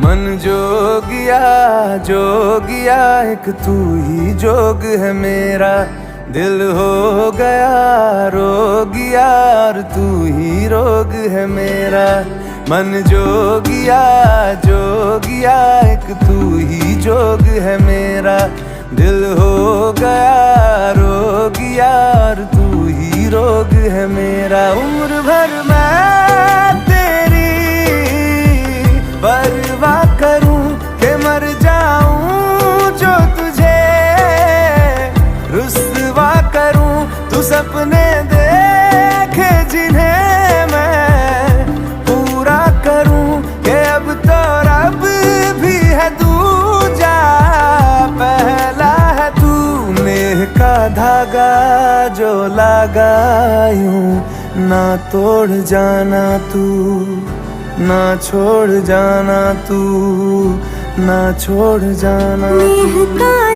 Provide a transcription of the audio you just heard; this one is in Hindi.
मन जोगिया जोगिया एक तू ही जोग है मेरा, दिल हो गया रोगिया और तू ही रोग है मेरा। मन जोगिया जोगिया एक तू ही जोग है मेरा, दिल हो गया रोगिया और तू ही रोग है मेरा। उम्र भर मैं तेरी परवाह करूं कि मर जाऊं जो तुझे रुस्वा करूं। तू सपने देखे जिन्हें मैं पूरा करूं कि अब तो रब भी है दूजा पहला है तू। नेह का धागा जो लगा यूं ना तोड़ जाना तू, ना छोड़ जाना तू, ना छोड़ जाना तू।